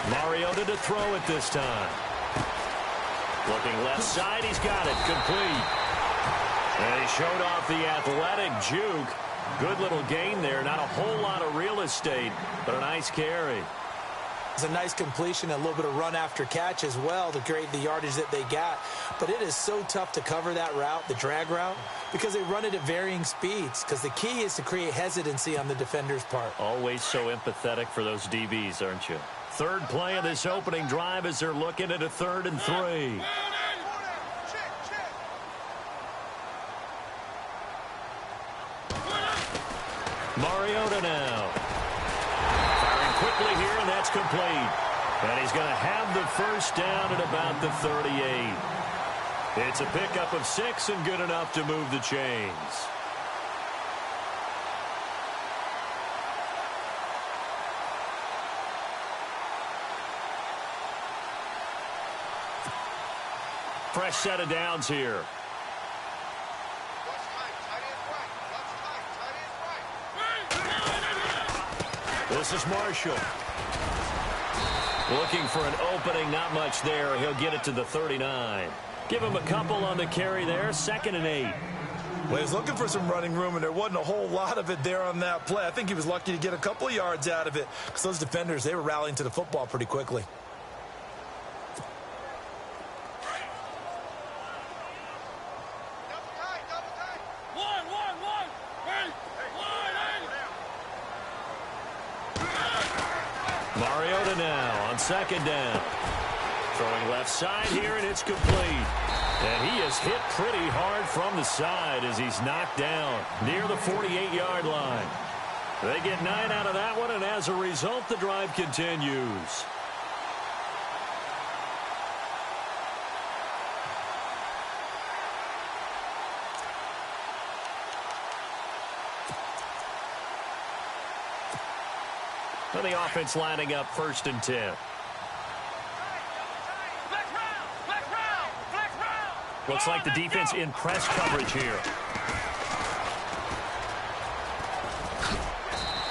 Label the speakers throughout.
Speaker 1: Mariota to throw it this time. Looking left side, he's got it, complete. And he showed off the athletic juke. Good little gain there, not a whole lot of real estate, but a nice carry.
Speaker 2: It's a nice completion, a little bit of run after catch as well to create the yardage that they got. But it is so tough to cover that route, the drag route, because they run it at varying speeds. Because the key is to create hesitancy on the defender's part.
Speaker 1: Always so empathetic for those DBs, aren't you? Third play of this opening drive as they're looking at a 3rd and 3. Mariota now. Firing quickly here, and that's complete. And he's going to have the first down at about the 38. It's a pickup of 6 and good enough to move the chains. Fresh set of downs here. This is Marshall. Looking for an opening, not much there. He'll get it to the 39. Give him a couple on the carry there, 2nd and 8.
Speaker 3: Well, he was looking for some running room, and there wasn't a whole lot of it there on that play. I think he was lucky to get a couple of yards out of it because those defenders, they were rallying to the football pretty quickly.
Speaker 1: Mariota now on 2nd down. Throwing left side here, and it's complete. And he is hit pretty hard from the side as he's knocked down near the 48-yard line. They get 9 out of that one, and as a result, the drive continues. And the offense lining up 1st and 10. Looks like the defense in press coverage here.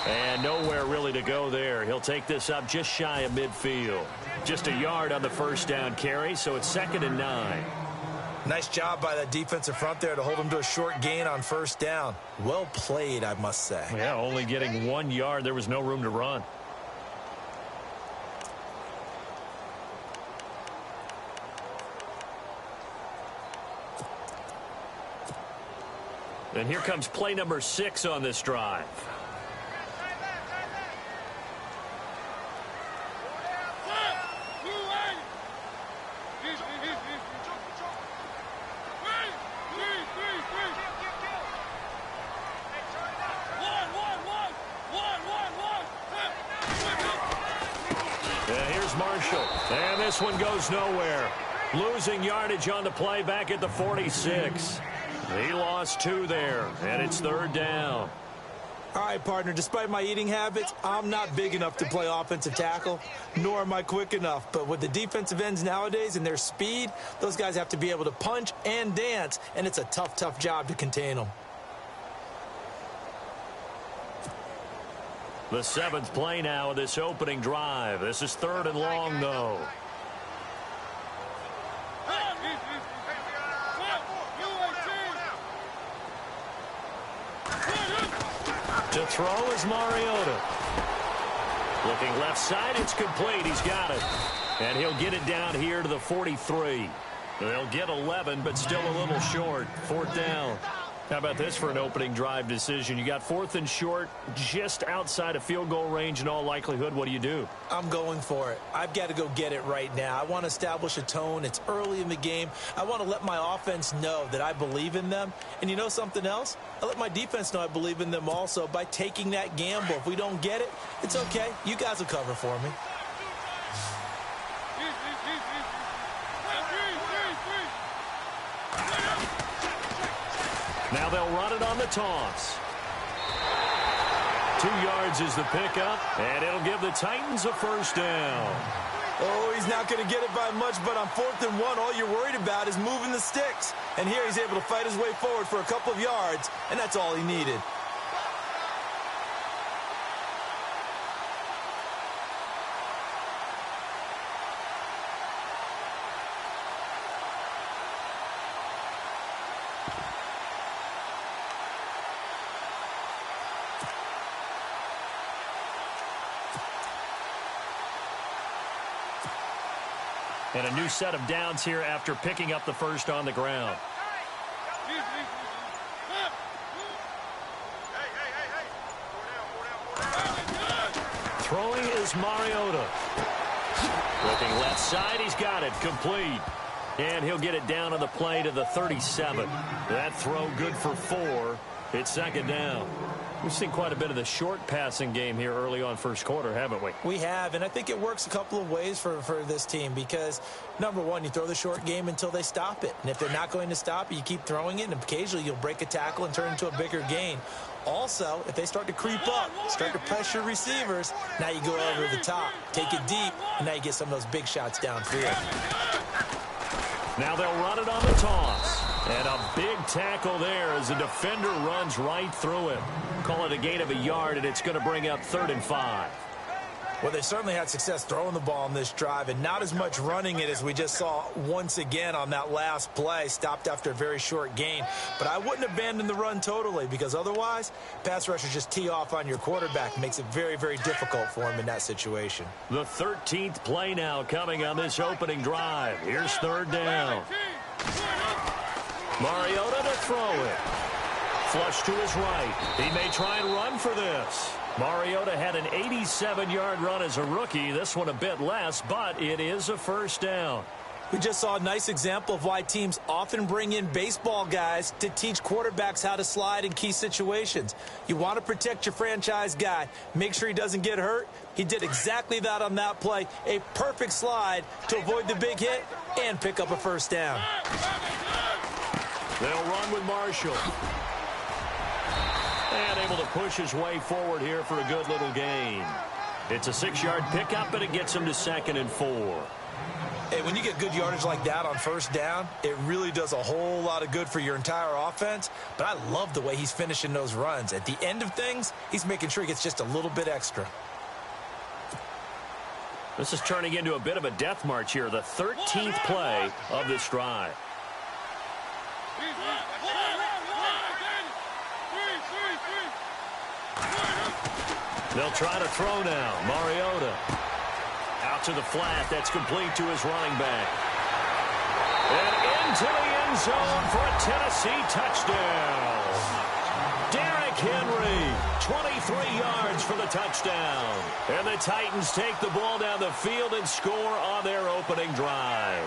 Speaker 1: And nowhere really to go there. He'll take this up just shy of midfield. Just a yard on the first down carry, so it's 2nd and 9.
Speaker 3: Nice job by that defensive front there to hold him to a short gain on 1st down. Well played, I must say.
Speaker 1: Yeah, only getting 1 yard. There was no room to run. And here comes play number 6 on this drive. And here's Marshall. And this one goes nowhere. Losing yardage on the play back at the 46. He lost 2 there, and it's 3rd down.
Speaker 2: All right, partner, despite my eating habits, I'm not big enough to play offensive tackle, nor am I quick enough. But with the defensive ends nowadays and their speed, those guys have to be able to punch and dance, and it's a tough, tough job to contain them.
Speaker 1: The 7th play now of this opening drive. This is 3rd and long, though. To throw is Mariota. Looking left side, it's complete. He's got it. And he'll get it down here to the 43. They'll get 11, but still a little short. 4th down. How about this for an opening drive decision? You got 4th and short, just outside of field goal range in all likelihood. What do you do?
Speaker 2: I'm going for it. I've got to go get it right now. I want to establish a tone. It's early in the game. I want to let my offense know that I believe in them. And you know something else? I let my defense know I believe in them also by taking that gamble. If we don't get it, it's okay. You guys will cover for me.
Speaker 1: Now they'll run it on the toss. 2 yards is the pickup, and it'll give the Titans a first down.
Speaker 3: Oh, he's not going to get it by much, but on 4th and 1, all you're worried about is moving the sticks. And here he's able to fight his way forward for a couple of yards, and that's all he needed.
Speaker 1: And a new set of downs here after picking up the first on the ground. Throwing is Mariota. Looking left side, he's got it, complete. And he'll get it down on the play to the 37. That throw good for 4. It's second down. We've seen quite a bit of the short passing game here early on first quarter, haven't we?
Speaker 2: We have, and I think it works a couple of ways for this team because, number one, you throw the short game until they stop it. And if they're not going to stop it, you keep throwing it, and occasionally you'll break a tackle and turn it into a bigger gain. Also, if they start to creep up, start to pressure receivers, now you go over the top, take it deep, and now you get some of those big shots downfield.
Speaker 1: Now they'll run it on the toss. And a big tackle there as the defender runs right through him. Call it a gain of a yard, and it's going to bring up 3rd and 5.
Speaker 2: Well, they certainly had success throwing the ball on this drive, and not as much running it as we just saw once again on that last play, stopped after a very short gain. But I wouldn't abandon the run totally, because otherwise, pass rushers just tee off on your quarterback. It makes it very, very difficult for him in that situation.
Speaker 1: The 13th play now coming on this opening drive. Here's 3rd down. Mariota to throw it. Flush to his right. He may try and run for this. Mariota had an 87-yard run as a rookie. This one a bit less, but it is a first down.
Speaker 2: We just saw a nice example of why teams often bring in baseball guys to teach quarterbacks how to slide in key situations. You want to protect your franchise guy. Make sure he doesn't get hurt. He did exactly that on that play. A perfect slide to avoid the big hit and pick up a first down.
Speaker 1: They'll run with Marshall. And able to push his way forward here for a good little gain. It's a 6-yard pickup, and it gets him to 2nd and 4.
Speaker 2: Hey, when you get good yardage like that on first down, it really does a whole lot of good for your entire offense. But I love the way he's finishing those runs. At the end of things, he's making sure he gets just a little bit extra.
Speaker 1: This is turning into a bit of a death march here, the 13th play of this drive. They'll try to throw now. Mariota out to the flat. That's complete to his running back. And into the end zone for a Tennessee touchdown. Derrick Henry, 23 yards for the touchdown. And the Titans take the ball down the field and score on their opening drive.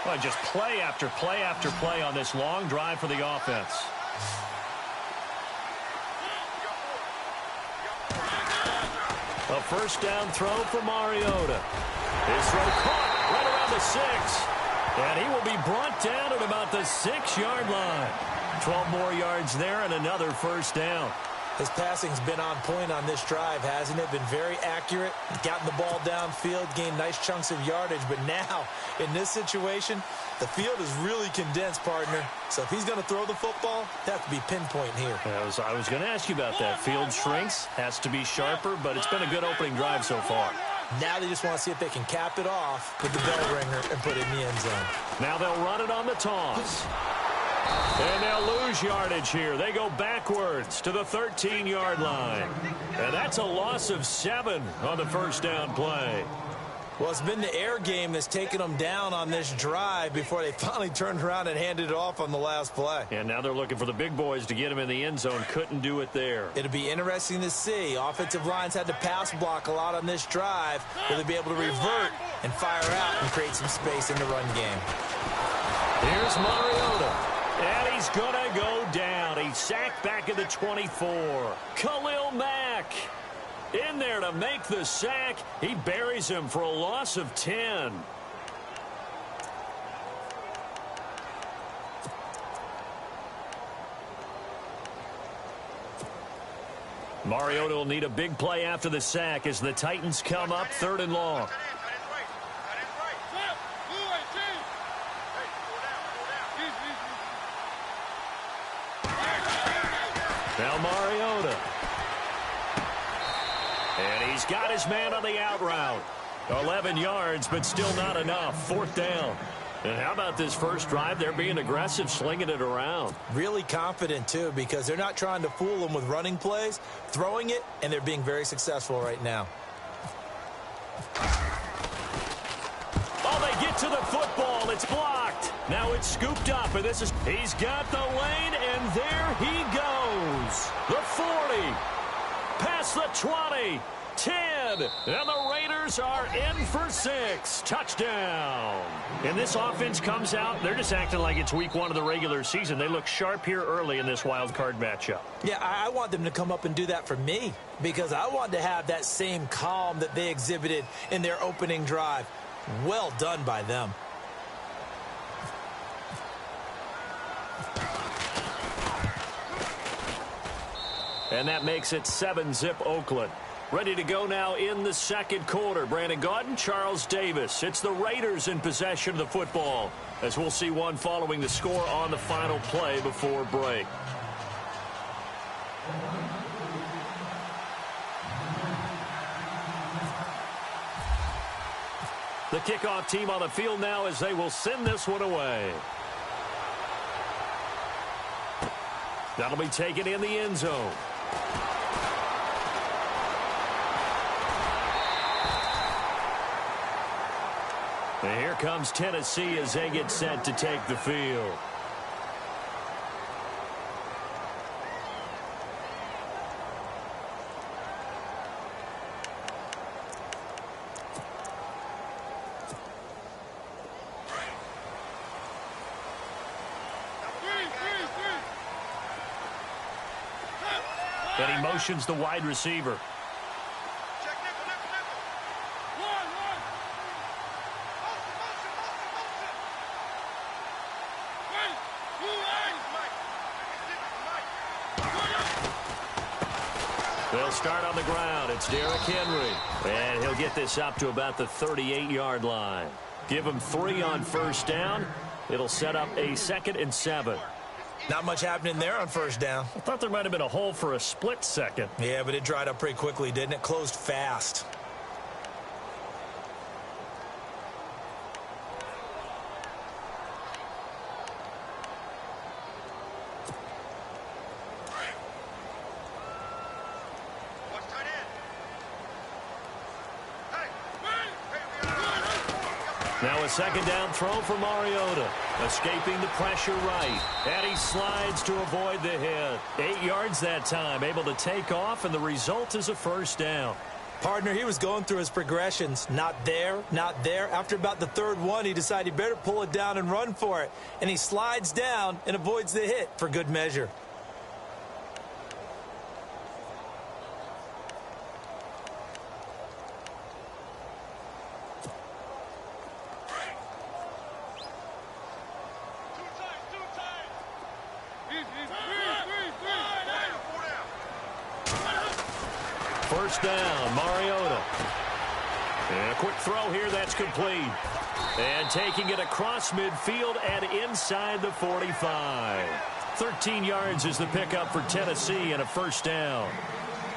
Speaker 1: Well, just play after play after play on this long drive for the offense. A first down throw for Mariota. His throw caught right around the 6. And he will be brought down at about the 6-yard line. 12 more yards there and another first down.
Speaker 2: His passing's been on point on this drive, hasn't it? Been very accurate, gotten the ball downfield, gained nice chunks of yardage. But now, in this situation, the field is really condensed, partner. So if he's going to throw the football, that has to be pinpoint here.
Speaker 1: I was going to ask you about that. Field shrinks, has to be sharper, but it's been a good opening drive so far.
Speaker 2: Now they just want to see if they can cap it off with the bell ringer and put it in the end zone.
Speaker 1: Now they'll run it on the toss. And they'll lose yardage here. They go backwards to the 13-yard line. And that's a loss of 7 on the first down play.
Speaker 2: Well, it's been the air game that's taken them down on this drive before they finally turned around and handed it off on the last play.
Speaker 1: And now they're looking for the big boys to get him in the end zone. Couldn't do it there.
Speaker 2: It'll be interesting to see. Offensive lines had to pass block a lot on this drive. Will they be able to revert and fire out and create some space in the run game?
Speaker 1: Here's Mariota. And he's going to go down. He's sacked back at the 24. Khalil Mack in there to make the sack. He buries him for a loss of 10. Mariota will need a big play after the sack as the Titans come up 3rd and long. Now Mariota. And he's got his man on the out route. 11 yards, but still not enough. 4th down. And how about this first drive? They're being aggressive, slinging it around.
Speaker 2: Really confident, too, because they're not trying to fool them with running plays, throwing it, and they're being very successful right now.
Speaker 1: Oh, they get to the football. It's blocked. Now it's scooped up, and he's got the lane, and there he goes. The 40, past the 20. 10, and the Raiders are in for 6. Touchdown. And this offense comes out. They're just acting like it's week 1 of the regular season. They look sharp here early in this wild card matchup.
Speaker 2: Yeah, I want them to come up and do that for me because I want to have that same calm that they exhibited in their opening drive. Well done by them.
Speaker 1: And that makes it 7-zip Oakland. Ready to go now in the second quarter. Brandon Gaudin, Charles Davis. It's the Raiders in possession of the football, as we'll see one following the score on the final play before break. The kickoff team on the field now as they will send this one away. That'll be taken in the end zone. And here comes Tennessee as they get set to take the field. And he motions the wide receiver. They'll start on the ground. It's Derrick Henry. And he'll get this up to about the 38-yard line. Give him 3 on first down. It'll set up a 2nd and 7.
Speaker 2: Not much happening there on first down.
Speaker 1: I thought there might have been a hole for a split second.
Speaker 2: Yeah, but it dried up pretty quickly, didn't it? Closed fast.
Speaker 1: Now a second down throw for Mariota. Escaping the pressure right. And he slides to avoid the hit. 8 yards that time. Able to take off, and the result is a first down.
Speaker 2: Partner, he was going through his progressions. Not there, not there. After about the 3rd one, he decided he better pull it down and run for it. And he slides down and avoids the hit for good measure.
Speaker 1: First down, Mariota. And a quick throw here, that's complete. And taking it across midfield and inside the 45. 13 yards is the pickup for Tennessee and a first down.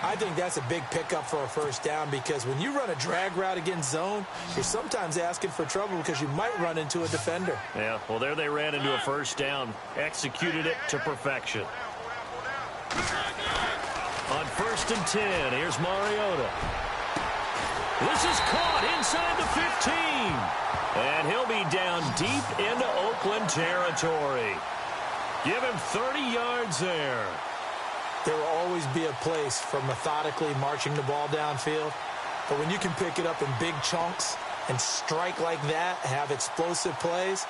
Speaker 2: I think that's a big pickup for a first down because when you run a drag route against zone, you're sometimes asking for trouble because you might run into a defender.
Speaker 1: Yeah, well, there they ran into a first down. Executed it to perfection. On 1st and 10, here's Mariota. This is caught inside the 15. And he'll be down deep into Oakland territory. Give him 30 yards there.
Speaker 2: There will always be a place for methodically marching the ball downfield. But when you can pick it up in big chunks and strike like that, have explosive plays,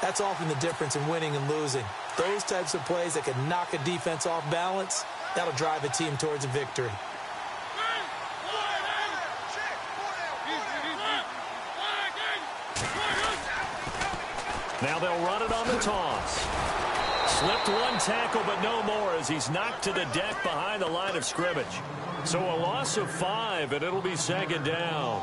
Speaker 2: that's often the difference in winning and losing. Those types of plays that can knock a defense off balance, that'll drive a team towards a victory.
Speaker 1: Now they'll run it on the toss. Slipped one tackle, but no more as he's knocked to the deck behind the line of scrimmage. So a loss of 5, and it'll be 2nd down.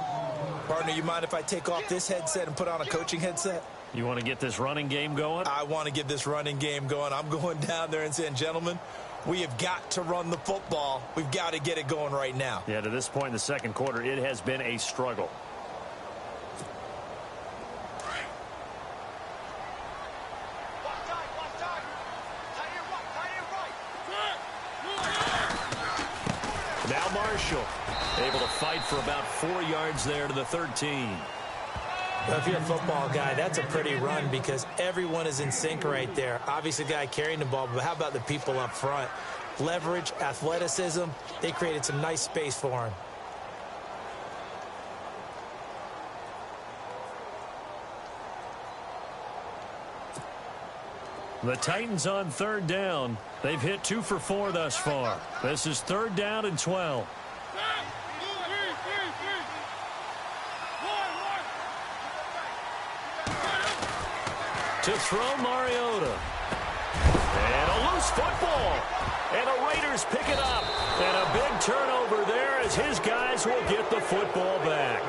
Speaker 2: Partner, you mind if I take off this headset and put on a coaching headset?
Speaker 1: You want to get this running game going?
Speaker 2: I want to get this running game going. I'm going down there and saying, gentlemen, we have got to run the football. We've got to get it going right now.
Speaker 1: Yeah, to this point in the second quarter, it has been a struggle. fight for about 4 yards there to the 13.
Speaker 2: Well, if you're a football guy, that's a pretty run because everyone is in sync right there. Obviously, the guy carrying the ball, but how about the people up front? Leverage, athleticism, they created some nice space for him.
Speaker 1: The Titans on 3rd down. They've hit 2 for 4 thus far. This is 3rd down and 12. To throw, Mariota. And a loose football. And the Raiders pick it up. And a big turnover there as his guys will get the football back.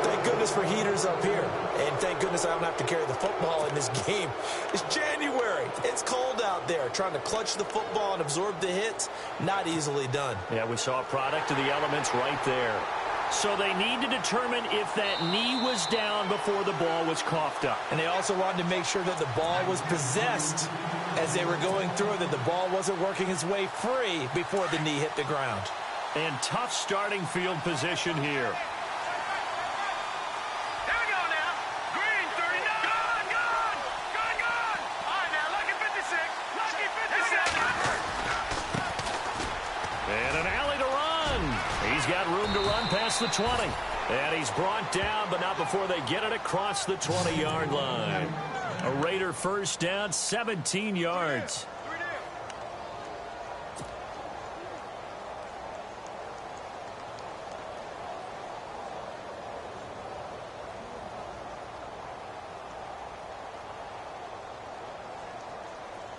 Speaker 2: Thank goodness for heaters up here. And thank goodness I don't have to carry the football in this game. It's January. It's cold out there. Trying to clutch the football and absorb the hits, not easily done.
Speaker 1: Yeah, we saw a product of the elements right there. So they need to determine if that knee was down before the ball was coughed up.
Speaker 2: And they also wanted to make sure that the ball was possessed as they were going through it, that the ball wasn't working its way free before the knee hit the ground.
Speaker 1: And tough starting field position here. He's got room to run past the 20. And he's brought down, but not before they get it across the 20-yard line. A Raider first down, 17 yards.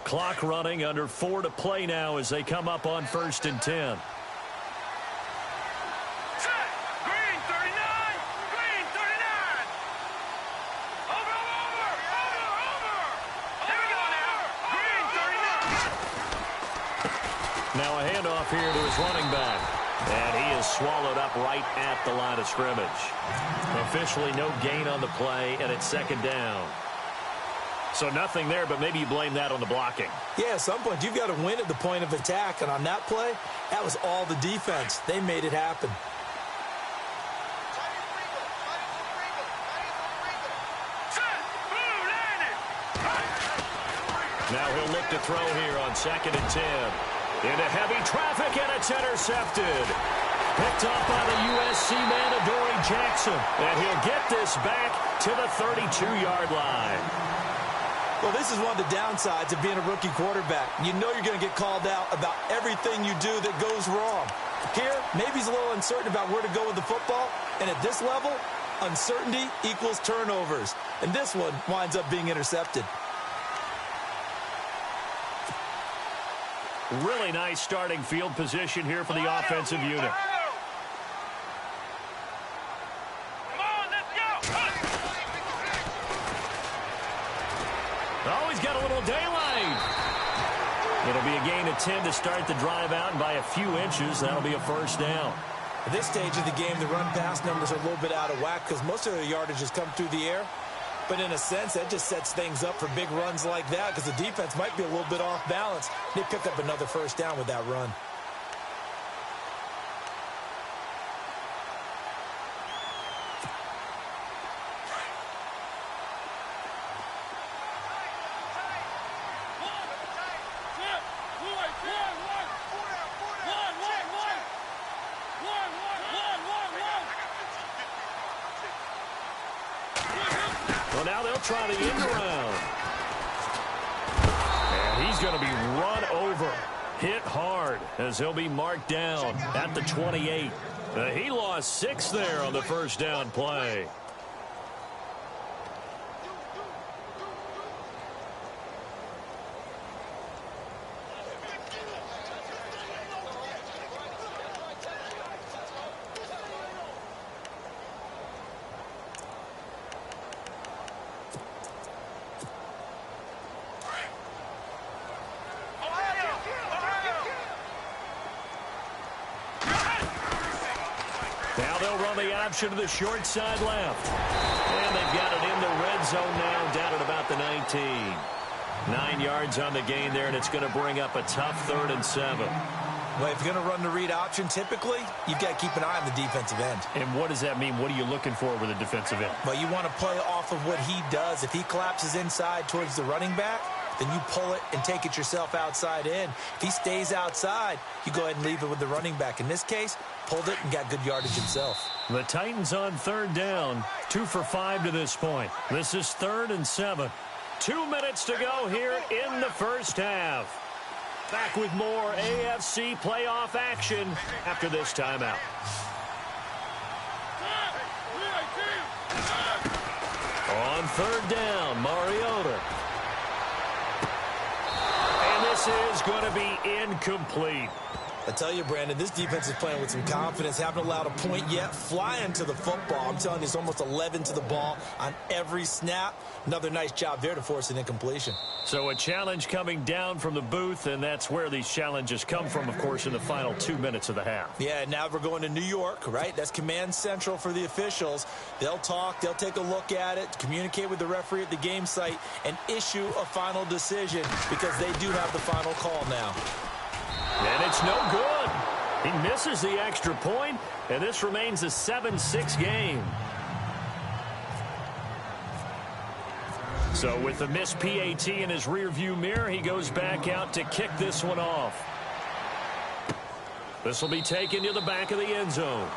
Speaker 1: Clock running, under 4 to play now as they come up on 1st and 10. Now a handoff here to his running back. And he is swallowed up right at the line of scrimmage. Officially no gain on the play, and it's 2nd down. So nothing there, but maybe you blame that on the blocking.
Speaker 2: Yeah, at some point you've got to win at the point of attack. And on that play, that was all the defense. They made it happen.
Speaker 1: Now he'll look to throw here on 2nd and 10. Into heavy traffic, and it's intercepted. Picked up by the USC man, Adoree Jackson. And he'll get this back to the 32-yard line.
Speaker 2: Well, this is one of the downsides of being a rookie quarterback. You know you're going to get called out about everything you do that goes wrong. Here, maybe he's a little uncertain about where to go with the football. And at this level, uncertainty equals turnovers. And this one winds up being intercepted.
Speaker 1: Really nice starting field position here for the offensive unit. Oh, he's got a little daylight. It'll be a gain of 10 to start the drive out, and by a few inches, that'll be a first down.
Speaker 2: At this stage of the game, the run-pass numbers are a little bit out of whack because most of their yardage has come through the air. But in a sense, that just sets things up for big runs like that because the defense might be a little bit off balance. They pick up another first down with that run.
Speaker 1: Well, now they'll try the end around. And he's going to be run over. Hit hard as he'll be marked down at the 28. He lost 6 there on the first down play. Now they'll run the option to the short side left. And they've got it in the red zone now, down at about the 19. 9 yards on the gain there, and it's going to bring up a tough 3rd and 7.
Speaker 2: Well, if you're going to run the read option, typically, you've got to keep an eye on the defensive end.
Speaker 1: And what does that mean? What are you looking for with a defensive end?
Speaker 2: Well, you want to play off of what he does. If he collapses inside towards the running back, then you pull it and take it yourself outside in. If he stays outside, you go ahead and leave it with the running back. In this case, pulled it and got good yardage himself.
Speaker 1: The Titans on third down, 2 for 5 to this point. This is 3rd and 7. 2 minutes to go here in the first half. Back with more AFC playoff action after this timeout. On third down, Mariota. And this is going to be incomplete.
Speaker 2: I tell you, Brandon, this defense is playing with some confidence. Haven't allowed a point yet. Flying to the football. I'm telling you, it's almost 11 to the ball on every snap. Another nice job there to force an incompletion.
Speaker 1: So a challenge coming down from the booth, and that's where these challenges come from, of course, in the final 2 minutes of the half.
Speaker 2: Yeah, now we're going to New York, right? That's command central for the officials. They'll talk, they'll take a look at it, communicate with the referee at the game site, and issue a final decision because they do have the final call now.
Speaker 1: And it's no good. He misses the extra point, and this remains a 7-6 game. So with the missed PAT in his rearview mirror, he goes back out to kick this one off. This will be taken to the back of the end zone.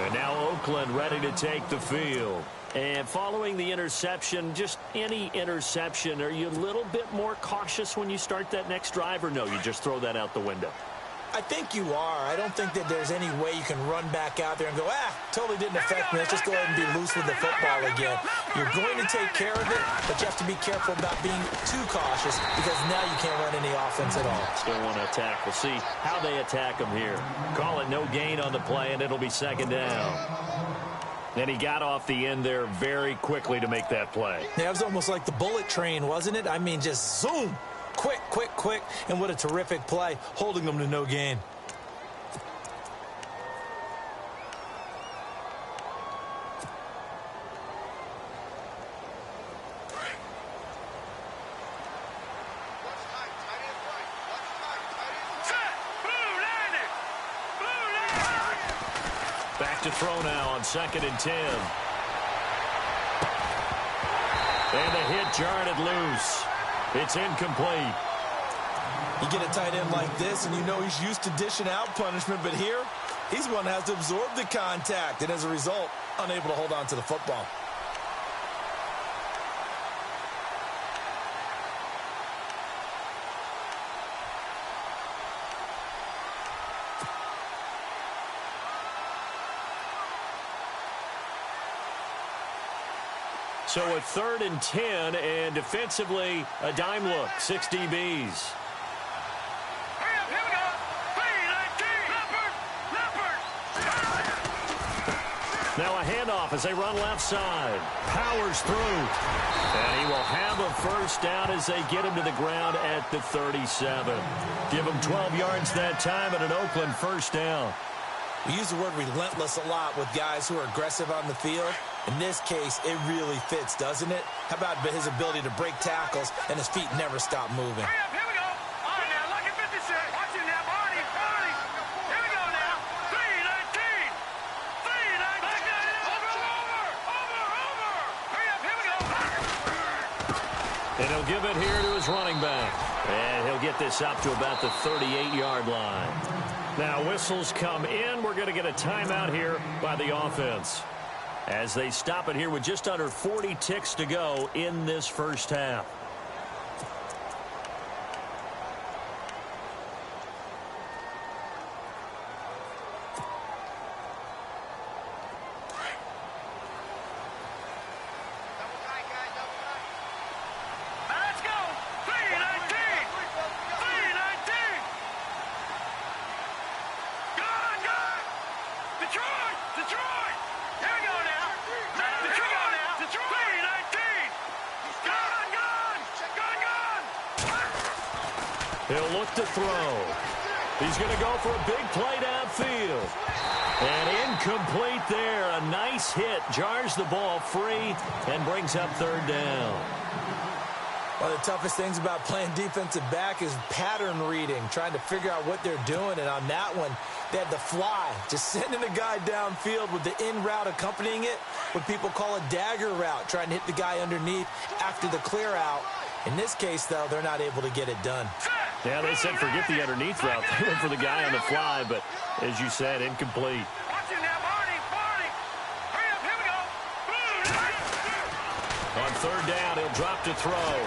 Speaker 1: And now Oakland ready to take the field. And following the interception, just any interception, are you a little bit more cautious when you start that next drive, or no, you just throw that out the window?
Speaker 2: I think you are. I don't think that there's any way you can run back out there and go, totally didn't affect me. Let's just go ahead and be loose with the football again. You're going to take care of it, but you have to be careful about being too cautious because now you can't run any offense at all.
Speaker 1: Still want to attack. We'll see how they attack him here. Call it no gain on the play, and it'll be 2nd down. And he got off the end there very quickly to make that play.
Speaker 2: Yeah, it was almost like the bullet train, wasn't it? I mean, just zoom. Quick, quick, quick. And what a terrific play, holding them to no gain.
Speaker 1: Back to throw now on 2nd and 10. And the hit jarred it loose. It's incomplete.
Speaker 2: You get a tight end like this, and you know he's used to dishing out punishment, but here, he's the one that has to absorb the contact, and as a result, unable to hold on to the football.
Speaker 1: So a 3rd and 10, and defensively, a dime look, 6 DBs. Now a handoff as they run left side. Powers through. And he will have a first down as they get him to the ground at the 37. Give him 12 yards that time and an Oakland first down.
Speaker 2: We use the word relentless a lot with guys who are aggressive on the field. In this case, it really fits, doesn't it? How about his ability to break tackles and his feet never stop moving?
Speaker 4: Here we go. All right, now, look at 56. Watch it now, Barney. Here we go now. 3-19. 3-19. Over. Hurry up, here we go.
Speaker 1: And he'll give it here to his running back. And he'll get this up to about the 38-yard line. Now whistles come in. We're going to get a timeout here by the offense, as they stop it here with just under 40 ticks to go in this first half.
Speaker 4: Let's go. 3-19. 3-19. Good. Detroit. Here we go now. Detroit. 3-19. Gone.
Speaker 1: He'll look to throw. He's going to go for a big play downfield. And incomplete there. A nice hit. Jars the ball free and brings up 3rd down.
Speaker 2: One of the toughest things about playing defensive back is pattern reading, trying to figure out what they're doing. And on that one, they had the fly, just sending a guy downfield with the in route accompanying it, what people call a dagger route, trying to hit the guy underneath after the clear out. In this case, though, they're not able to get it done.
Speaker 1: Yeah, they said forget the underneath route. They went for the guy on the fly, but as you said, incomplete.
Speaker 4: Watch it now, Barney. Hurry up, here we go.
Speaker 1: On third down, he'll drop to throw.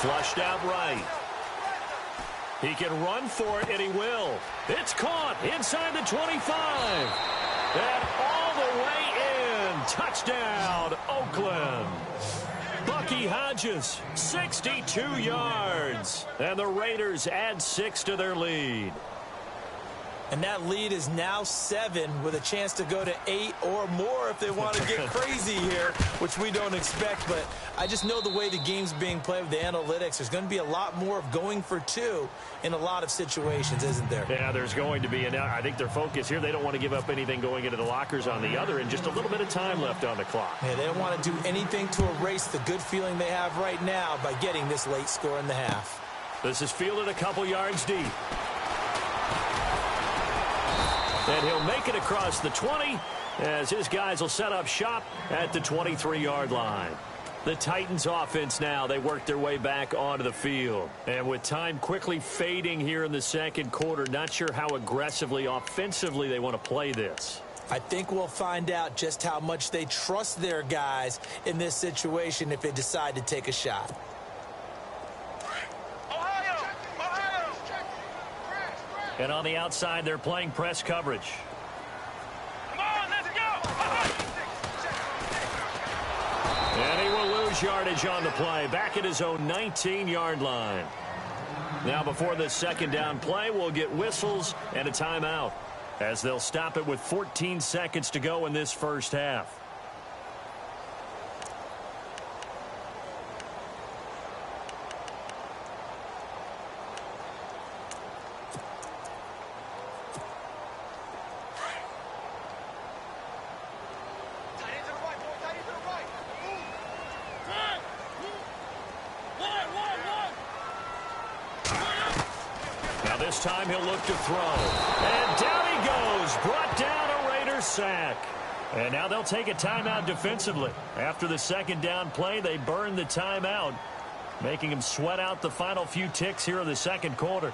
Speaker 1: Flushed out right. He can run for it, and he will. It's caught inside the 25. And all the way in. Touchdown, Oakland. Bucky Hodges, 62 yards. And the Raiders add 6 to their lead.
Speaker 2: And that lead is now 7 with a chance to go to 8 or more if they want to get crazy here, which we don't expect. But I just know the way the game's being played with the analytics, there's going to be a lot more of going for 2 in a lot of situations, isn't there?
Speaker 1: Yeah, there's going to be. And I think their focus here, they don't want to give up anything going into the lockers on the other, and just a little bit of time left on the clock.
Speaker 2: Yeah, they don't want to do anything to erase the good feeling they have right now by getting this late score in the half.
Speaker 1: This is fielded a couple yards deep. And he'll make it across the 20 as his guys will set up shop at the 23-yard line. The Titans offense now, they work their way back onto the field. And with time quickly fading here in the second quarter, not sure how aggressively, offensively they want to play this.
Speaker 2: I think we'll find out just how much they trust their guys in this situation if they decide to take a shot.
Speaker 1: And on the outside, they're playing press coverage.
Speaker 4: Come on, let's go.
Speaker 1: And he will lose yardage on the play, back at his own 19-yard line. Now before the second down play, we'll get whistles and a timeout, as they'll stop it with 14 seconds to go in this first half. This time he'll look to throw. And down he goes. Brought down a Raiders sack. And now they'll take a timeout defensively. After the second down play, they burn the timeout, making him sweat out the final few ticks here in the second quarter.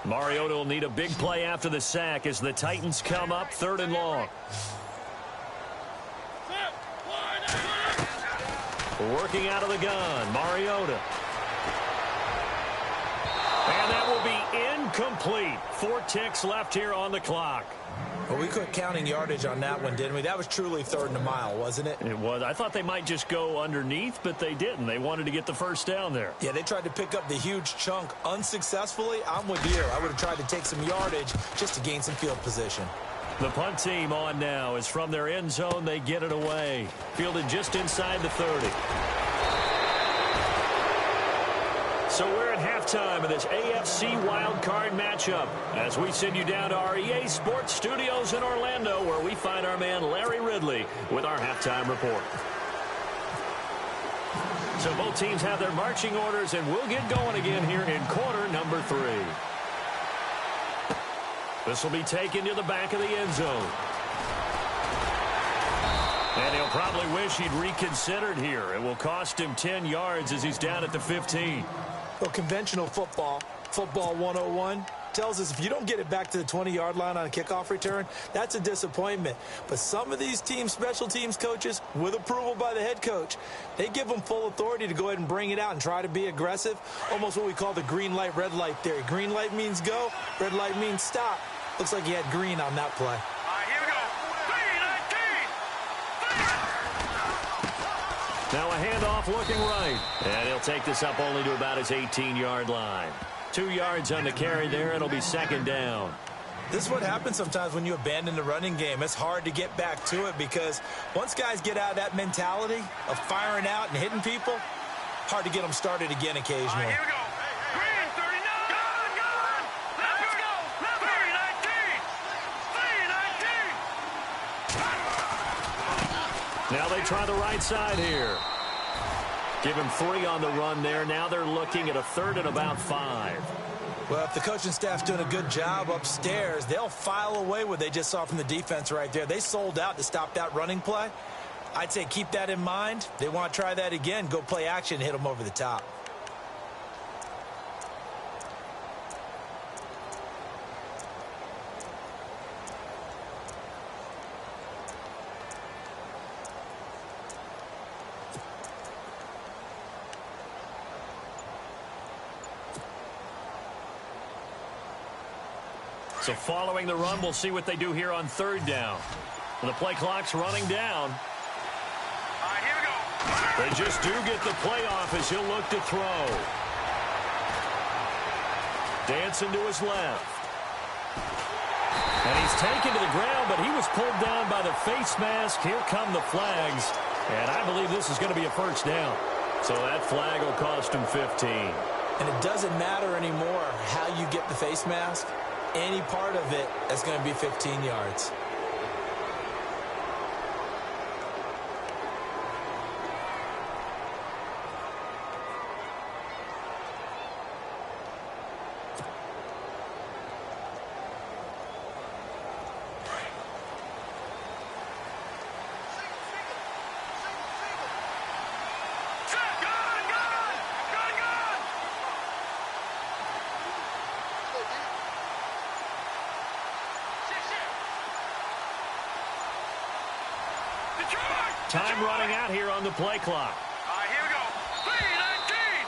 Speaker 1: Mariota will need a big play after the sack as the Titans come up 3rd and long. Working out of the gun, Mariota. And that will be incomplete. 4 ticks left here on the clock.
Speaker 2: Well, we quit counting yardage on that one, didn't we? That was truly 3rd and a mile, wasn't it?
Speaker 1: It was. I thought they might just go underneath, but they didn't. They wanted to get the first down there.
Speaker 2: Yeah, they tried to pick up the huge chunk unsuccessfully. I'm with you. I would have tried to take some yardage just to gain some field position.
Speaker 1: The punt team on now is from their end zone. They get it away. Fielded just inside the 30. So we're at halftime of this AFC wildcard matchup as we send you down to our EA Sports Studios in Orlando, where we find our man Larry Ridley with our halftime report. So both teams have their marching orders, and we'll get going again here in quarter number 3. This will be taken to the back of the end zone. And he'll probably wish he'd reconsidered here. It will cost him 10 yards as he's down at the 15.
Speaker 2: Well, conventional football 101, tells us if you don't get it back to the 20-yard line on a kickoff return, that's a disappointment. But some of these teams, special teams coaches, with approval by the head coach, they give them full authority to go ahead and bring it out and try to be aggressive, almost what we call the green light, red light theory. Green light means go, red light means stop. Looks like he had green on that play.
Speaker 1: Now a handoff looking right. And he'll take this up only to about his 18-yard line. 2 yards on the carry there. It'll be second down.
Speaker 2: This is what happens sometimes when you abandon the running game. It's hard to get back to it because once guys get out of that mentality of firing out and hitting people, hard to get them started again occasionally.
Speaker 4: Here we go. Green, 39. Gone. Let's go. 319. 319.
Speaker 1: Now they try the right side here. Give him 3 on the run there. Now they're looking at a 3rd and about 5.
Speaker 2: Well, if the coaching staff's doing a good job upstairs, they'll file away what they just saw from the defense right there. They sold out to stop that running play. I'd say keep that in mind. They want to try that again. Go play action, hit them over the top.
Speaker 1: So following the run, we'll see what they do here on 3rd down. The play clock's running down.
Speaker 4: All right, here we go.
Speaker 1: They just do get the play off as he'll look to throw. Dancing to his left. And he's taken to the ground, but he was pulled down by the face mask. Here come the flags. And I believe this is going to be a 1st down. So that flag will cost him 15.
Speaker 2: And it doesn't matter anymore how you get the face mask. Any part of it is going to be 15 yards.
Speaker 1: Time running out here on the play clock.
Speaker 4: All right, here we go. 3:19.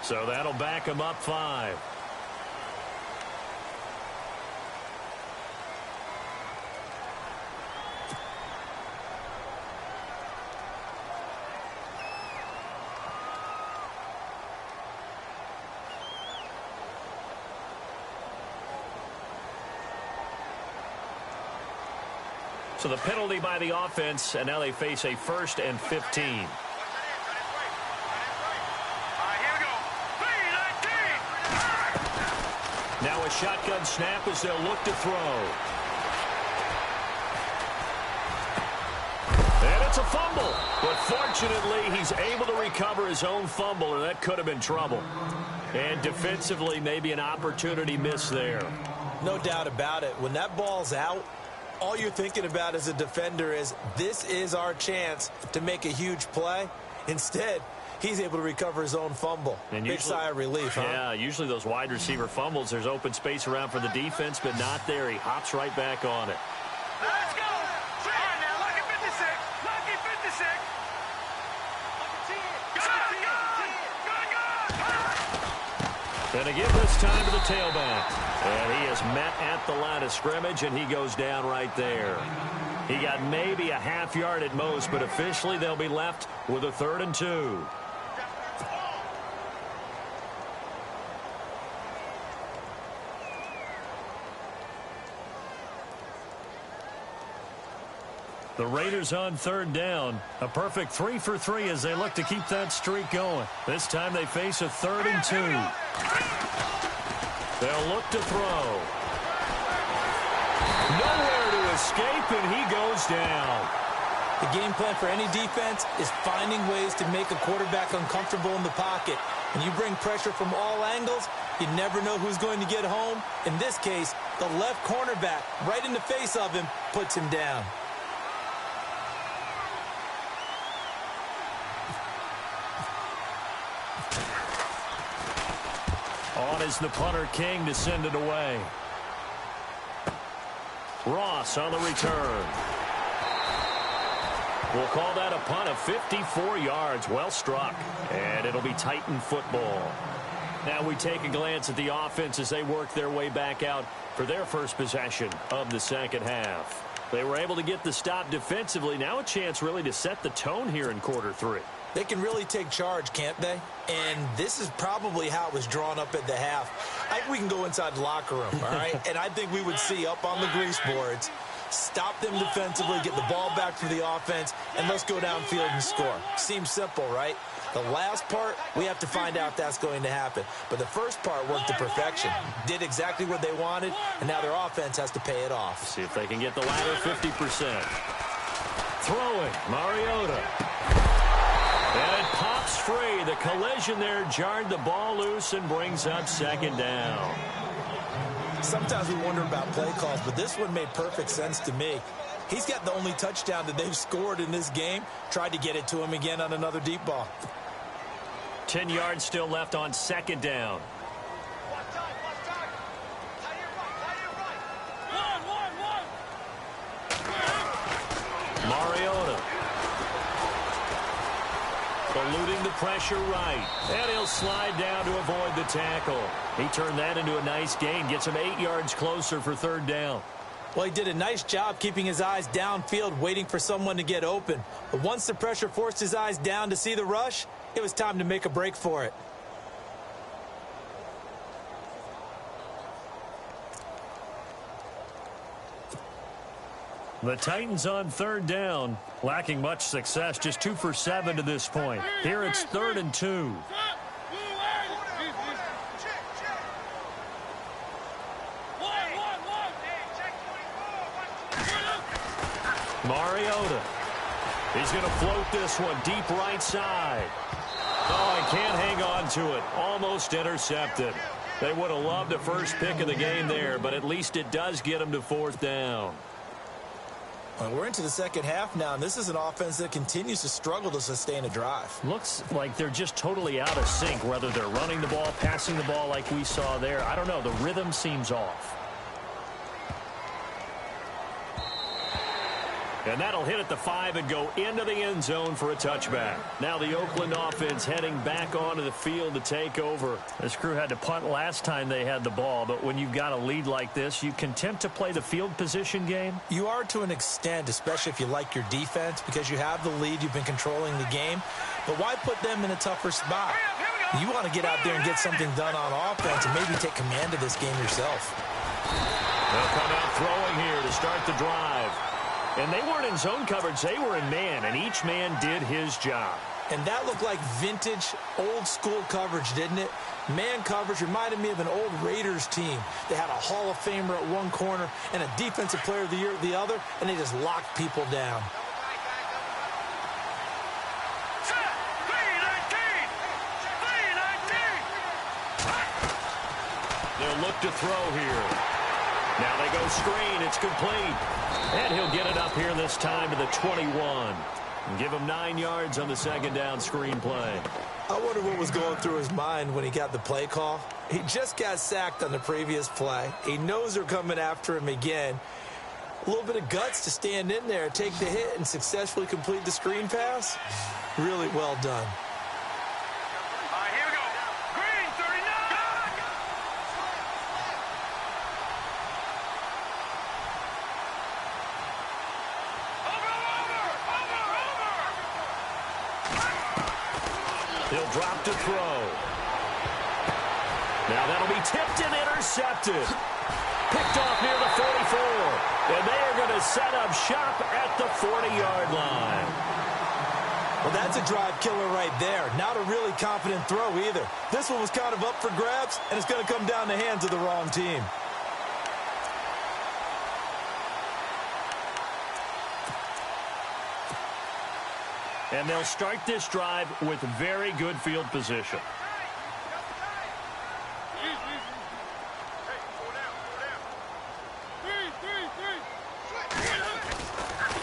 Speaker 4: 3:19.
Speaker 1: So that'll back him up 5. So the penalty by the offense, and now they face a 1st and 15.
Speaker 4: All right, here we go. 3:19.
Speaker 1: Now a shotgun snap as they'll look to throw. And it's a fumble. But fortunately, he's able to recover his own fumble, or that could have been trouble. And defensively, maybe an opportunity missed there.
Speaker 2: No doubt about it. When that ball's out, all you're thinking about as a defender is, this is our chance to make a huge play. Instead, he's able to recover his own fumble. And big sigh of relief, huh?
Speaker 1: Yeah, usually those wide receiver fumbles, there's open space around for the defense, but not there. He hops right back on it.
Speaker 4: Let's go. All right, now, lucky 56. Lucky 56.
Speaker 1: And again this time to the tailback. And he is met at the line of scrimmage, and he goes down right there. He got maybe a half yard at most, but officially they'll be left with a 3rd and 2. The Raiders on 3rd down. A perfect 3 for 3 as they look to keep that streak going. This time they face a 3rd and 2. They'll look to throw. Nowhere to escape, and he goes down.
Speaker 2: The game plan for any defense is finding ways to make a quarterback uncomfortable in the pocket. When you bring pressure from all angles, you never know who's going to get home. In this case, the left cornerback, right in the face of him, puts him down.
Speaker 1: On is the punter King to send it away. Ross on the return. We'll call that a punt of 54 yards. Well struck. And it'll be Titan football. Now we take a glance at the offense as they work their way back out for their first possession of the second half. They were able to get the stop defensively. Now a chance really to set the tone here in quarter 3.
Speaker 2: They can really take charge, can't they? And this is probably how it was drawn up at the half. I think we can go inside the locker room, all right? And I think we would see up on the grease boards, Stop them defensively, get the ball back for the offense, and let's go downfield and score. Seems simple, right? The last part, we have to find out if that's going to happen. But the first part worked to perfection. Did exactly what they wanted, and now their offense has to pay it off.
Speaker 1: See if they can get the latter 50%. Throwing, Mariota. And it pops free. The collision there jarred the ball loose and brings up second down.
Speaker 2: Sometimes we wonder about play calls, but this one made perfect sense to me. He's got the only touchdown that they've scored in this game. Tried to get it to him again on another deep ball.
Speaker 1: 10 yards still left on second down. Mariota. Eluding the pressure right. And he'll slide down to avoid the tackle. He turned that into a nice gain. Gets him 8 yards closer for third down.
Speaker 2: Well, he did a nice job keeping his eyes downfield, waiting for someone to get open. But once the pressure forced his eyes down to see the rush, it was time to make a break for it.
Speaker 1: The Titans on third down, lacking much success, just 2 for 7 to this point. Here it's 3rd and 2. Mariota. He's going to float this one deep right side. Oh, he can't hang on to it. Almost intercepted. They would have loved the first pick of the game there, but at least it does get them to 4th down.
Speaker 2: Well, we're into the second half now, and this is an offense that continues to struggle to sustain a drive.
Speaker 1: Looks like they're just totally out of sync, whether they're running the ball, passing the ball like we saw there. I don't know. The rhythm seems off. And that'll hit at the 5 and go into the end zone for a touchback. Now the Oakland offense heading back onto the field to take over. This crew had to punt last time they had the ball, but when you've got a lead like this, you can tempt to play the field position game.
Speaker 2: You are to an extent, especially if you like your defense, because you have the lead, you've been controlling the game. But why put them in a tougher spot? You want to get out there and get something done on offense and maybe take command of this game yourself.
Speaker 1: They'll come out throwing here to start the drive. And they weren't in zone coverage, they were in man, and each man did his job.
Speaker 2: And that looked like vintage, old-school coverage, didn't it? Man coverage reminded me of an old Raiders team. They had a Hall of Famer at one corner and a Defensive Player of the Year at the other, and they just locked people down.
Speaker 1: They'll look to throw here. Now they go screen. It's complete. And he'll get it up here this time to the 21. And give him 9 yards on the second down screen play.
Speaker 2: I wonder what was going through his mind when he got the play call. He just got sacked on the previous play. He knows they're coming after him again. A little bit of guts to stand in there, take the hit, and successfully complete the screen pass. Really well done.
Speaker 1: He'll drop to throw. Now that'll be tipped and intercepted. Picked off near the 44. And they are going to set up shop at the 40-yard line.
Speaker 2: Well, that's a drive killer right there. Not a really confident throw either. This one was kind of up for grabs, and it's going to come down the hands of the wrong team.
Speaker 1: And they'll start this drive with very good field position.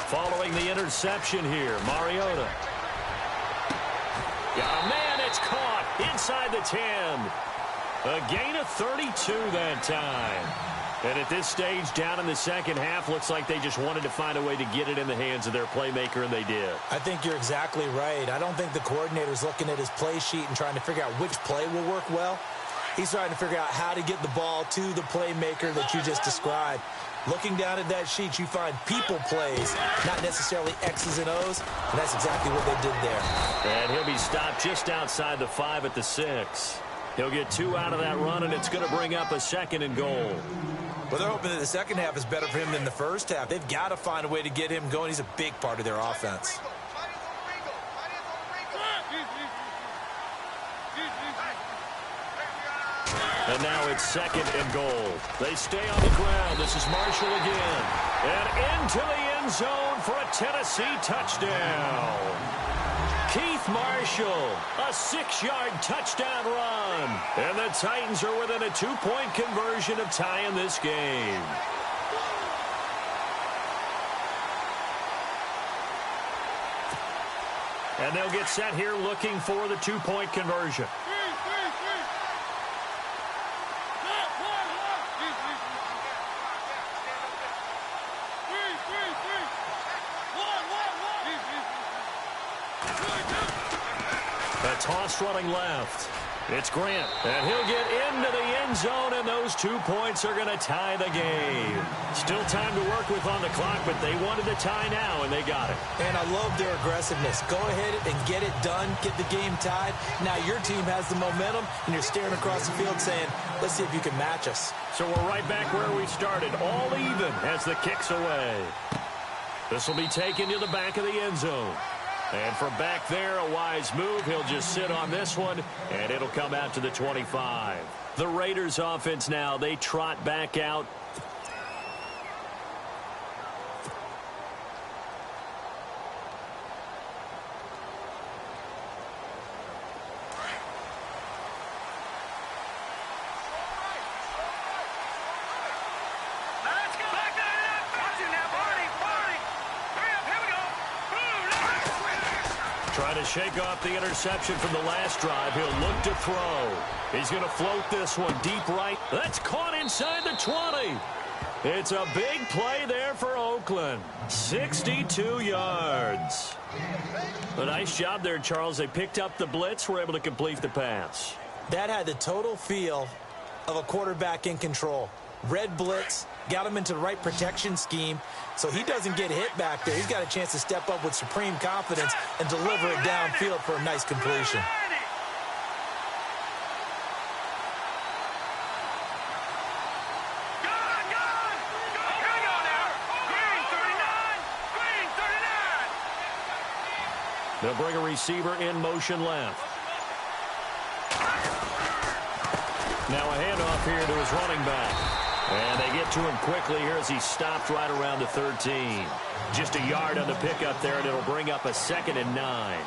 Speaker 1: Following the interception here, Mariota. Oh, man, it's caught inside the 10. A gain of 32 that time. And at this stage, down in the second half, looks like they just wanted to find a way to get it in the hands of their playmaker, and they did.
Speaker 2: I think you're exactly right. I don't think the coordinator's looking at his play sheet and trying to figure out which play will work well. He's trying to figure out how to get the ball to the playmaker that you just described. Looking down at that sheet, you find people plays, not necessarily X's and O's, and that's exactly what they did there.
Speaker 1: And he'll be stopped just outside the 5 at the 6. He'll get 2 out of that run, and it's going to bring up a 2nd and goal.
Speaker 2: Well, they're hoping that the second half is better for him than the first half. They've got to find a way to get him going. He's a big part of their offense.
Speaker 1: And now it's 2nd and goal. They stay on the ground. This is Marshall again. And into the end zone for a Tennessee touchdown. Keith Marshall, a 6-yard touchdown run. And the Titans are within a 2-point conversion of tying this game. And they'll get set here looking for the 2-point conversion. A toss running left. It's Grant, and he'll get into the end zone, and those 2 points are going to tie the game. Still time to work with on the clock, but they wanted the tie now, and they got it.
Speaker 2: And I love their aggressiveness. Go ahead and get it done, get the game tied. Now your team has the momentum, and you're staring across the field saying, let's see if you can match us.
Speaker 1: So we're right back where we started, all even as the kick's away. This will be taken to the back of the end zone. And from back there, a wise move. He'll just sit on this one, and it'll come out to the 25. The Raiders offense now, they trot back out. Trying to shake off the interception from the last drive. He'll look to throw. He's going to float this one deep right. That's caught inside the 20. It's a big play there for Oakland. 62 yards. A nice job there, Charles. They picked up the blitz, were able to complete the pass.
Speaker 2: That had the total feel of a quarterback in control. Red blitz, got him into the right protection scheme, so he doesn't get hit back there. He's got a chance to step up with supreme confidence and deliver it downfield for a nice completion.
Speaker 1: They'll bring a receiver in motion left. Now a handoff here to his running back. And they get to him quickly here as he stopped right around the 13. Just a yard on the pickup there, and it'll bring up a 2nd and 9.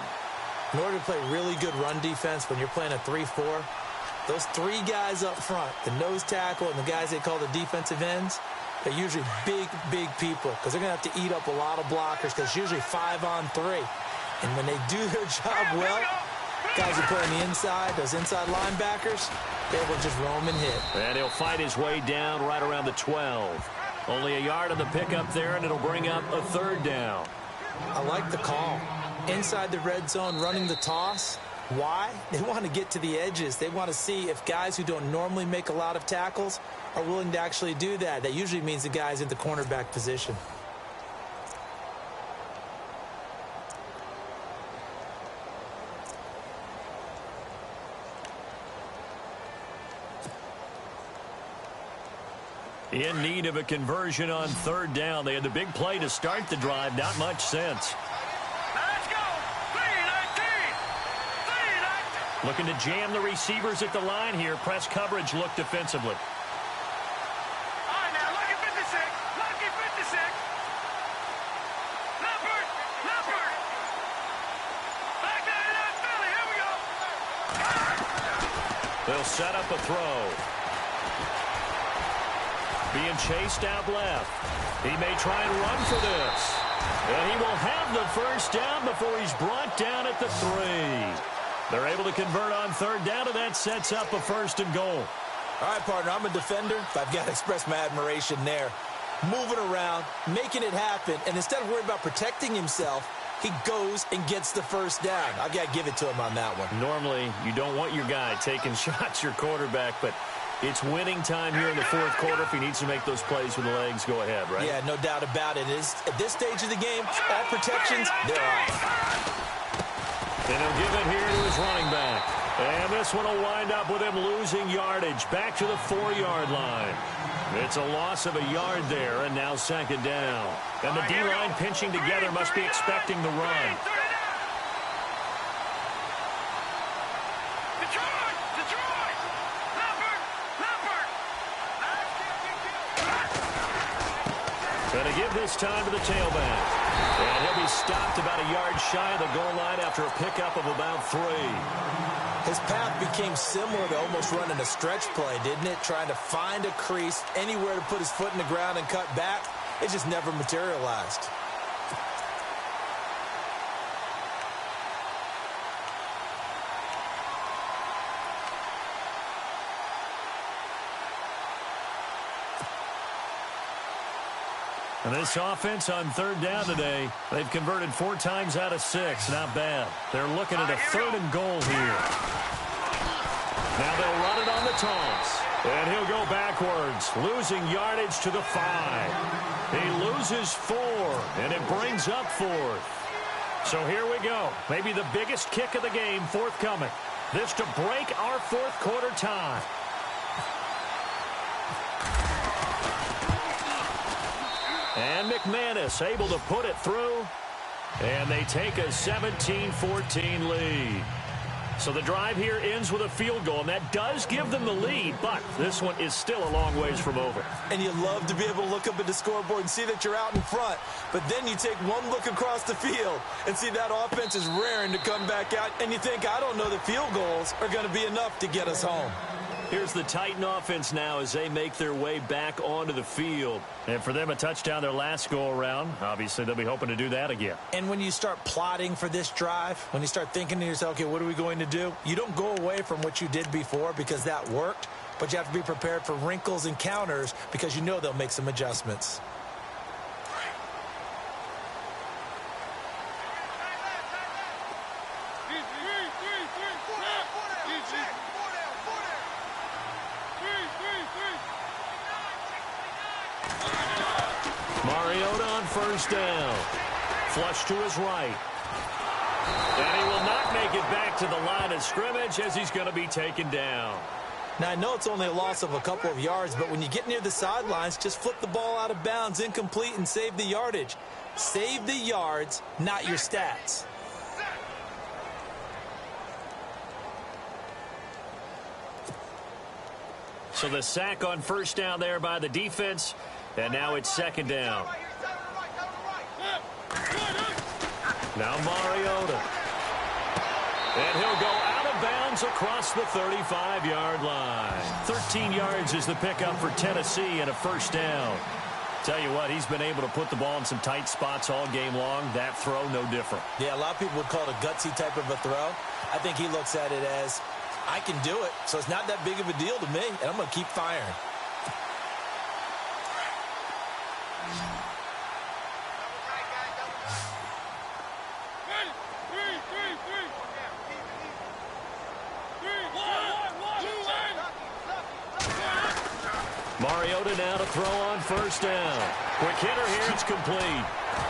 Speaker 2: In order to play really good run defense when you're playing a 3-4, those 3 guys up front, the nose tackle and the guys they call the defensive ends, they're usually big, big people because they're going to have to eat up a lot of blockers because it's usually 5-on-3. And when they do their job well, guys who play on the inside, those inside linebackers, they're able to just roam and hit.
Speaker 1: And he'll fight his way down right around the 12. Only a yard on the pickup there, and it'll bring up a 3rd down.
Speaker 2: I like the call. Inside the red zone, running the toss. Why? They want to get to the edges. They want to see if guys who don't normally make a lot of tackles are willing to actually do that. That usually means the guy's in the cornerback position.
Speaker 1: In need of a conversion on 3rd down. They had the big play to start the drive. Not much sense.
Speaker 4: Let's go. 3-19. 3-19.
Speaker 1: Looking to jam the receivers at the line here. Press coverage look defensively.
Speaker 4: All right, now, lucky 56. Lucky 56. Leopard. Leopard. Back there in that Philly. Here we go.
Speaker 1: They'll set up a throw. Being chased out left. He may try and run for this. And he will have the 1st down before he's brought down at the 3. They're able to convert on 3rd down, and that sets up a 1st and goal.
Speaker 2: All right, partner, I'm a defender. I've got to express my admiration there. Moving around, making it happen, and instead of worrying about protecting himself, he goes and gets the 1st down. I've got to give it to him on that one.
Speaker 1: Normally, you don't want your guy taking shots, your quarterback, but it's winning time here in the 4th quarter. If he needs to make those plays with the legs, go ahead, right?
Speaker 2: Yeah, no doubt about it. At this stage of the game, all protections, they're off.
Speaker 1: And he'll give it here to his running back. And this one will wind up with him losing yardage back to the 4-yard line. It's a loss of a yard there, and now second down. And the D-line pinching together must be expecting the run. Going to give this time to the tailback. And he'll be stopped about a yard shy of the goal line after a pickup of about 3.
Speaker 2: His path became similar to almost running a stretch play, didn't it? Trying to find a crease, anywhere to put his foot in the ground and cut back. It just never materialized.
Speaker 1: And this offense on third down today, they've converted 4 times out of 6. Not bad. They're looking at a 3rd and goal here. Now they'll run it on the toss. And he'll go backwards, losing yardage to the 5. He loses 4, and it brings up 4th. So here we go. Maybe the biggest kick of the game forthcoming. This to break our 4th quarter tie. And McManus able to put it through. And they take a 17-14 lead. So the drive here ends with a field goal, and that does give them the lead, but this one is still a long ways from over.
Speaker 2: And you love to be able to look up at the scoreboard and see that you're out in front, but then you take one look across the field and see that offense is raring to come back out, and you think, I don't know, the field goals are going to be enough to get us home.
Speaker 1: Here's the Titan offense now as they make their way back onto the field. And for them, a touchdown their last go-around. Obviously, they'll be hoping to do that again.
Speaker 2: And when you start plotting for this drive, when you start thinking to yourself, okay, what are we going to do? You don't go away from what you did before because that worked, but you have to be prepared for wrinkles and counters because you know they'll make some adjustments.
Speaker 1: Mariota on first down. Flush to his right. And he will not make it back to the line of scrimmage as he's going to be taken down.
Speaker 2: Now, I know it's only a loss of a couple of yards, but when you get near the sidelines, just flip the ball out of bounds, incomplete, and save the yardage. Save the yards, not your stats.
Speaker 1: So the sack on first down there by the defense, and now it's second down. Now Mariota. And he'll go out of bounds across the 35-yard line. 13 yards is the pickup for Tennessee and a first down. Tell you what, he's been able to put the ball in some tight spots all game long. That throw, no different.
Speaker 2: Yeah, a lot of people would call it a gutsy type of a throw. I think he looks at it as, I can do it, so it's not that big of a deal to me, and I'm going to keep firing.
Speaker 1: Mariota now to throw on first down. Quick hitter here, it's complete.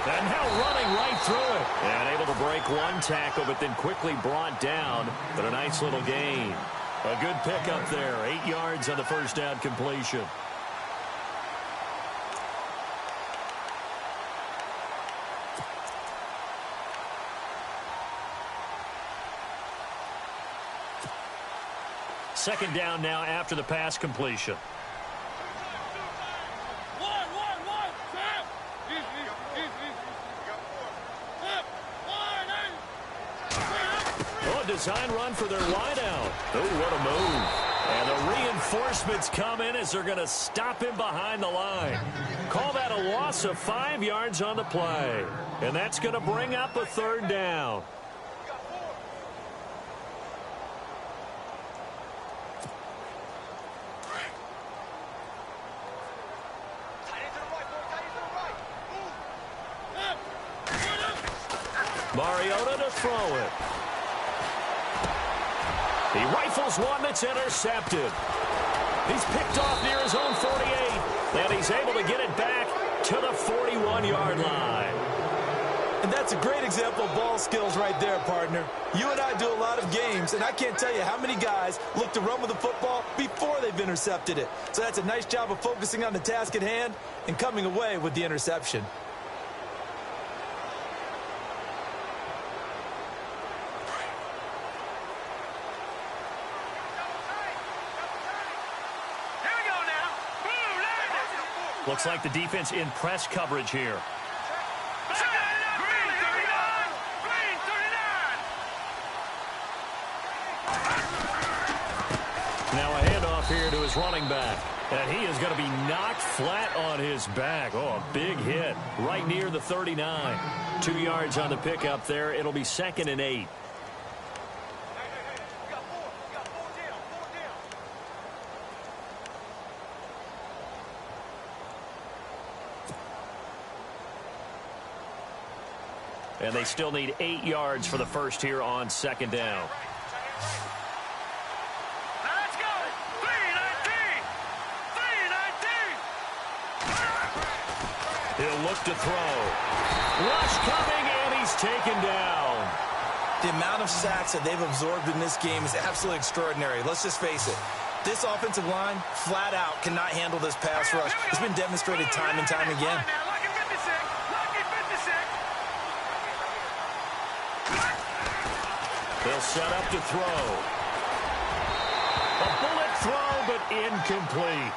Speaker 1: And now running right through it. And able to break one tackle, but then quickly brought down. But a nice little gain. A good pickup there. 8 yards on the first down completion. Second down now after the pass completion. Design run for their wideout. Oh, what a move. And the reinforcements come in as they're going to stop him behind the line. Call that a loss of 5 yards on the play. And that's going to bring up a third down. Mariota to throw it. He rifles one that's intercepted. He's picked off near his own 48, and he's able to get it back to the 41-yard line.
Speaker 2: And that's a great example of ball skills right there, partner. You and I do a lot of games, and I can't tell you how many guys look to run with the football before they've intercepted it. So that's a nice job of focusing on the task at hand and coming away with the interception.
Speaker 4: Here we go now. Boom, there.
Speaker 1: Looks like the defense in press coverage here.
Speaker 4: Green 39. Green 39.
Speaker 1: Now a handoff here to his running back. And he is going to be knocked flat on his back. Oh, a big hit right near the 39. 2 yards on the pickup there. It'll be 2nd and 8. And they still need 8 yards for the first here on 2nd down.
Speaker 4: Now let's go. 319. 319.
Speaker 1: He'll look to throw. Rush coming, and he's taken down.
Speaker 2: The amount of sacks that they've absorbed in this game is absolutely extraordinary. Let's just face it. This offensive line, flat out, cannot handle this pass rush. It's been demonstrated time and time again.
Speaker 4: Now, lucky 56. Lucky 56.
Speaker 1: They'll set up to throw. A bullet throw, but incomplete.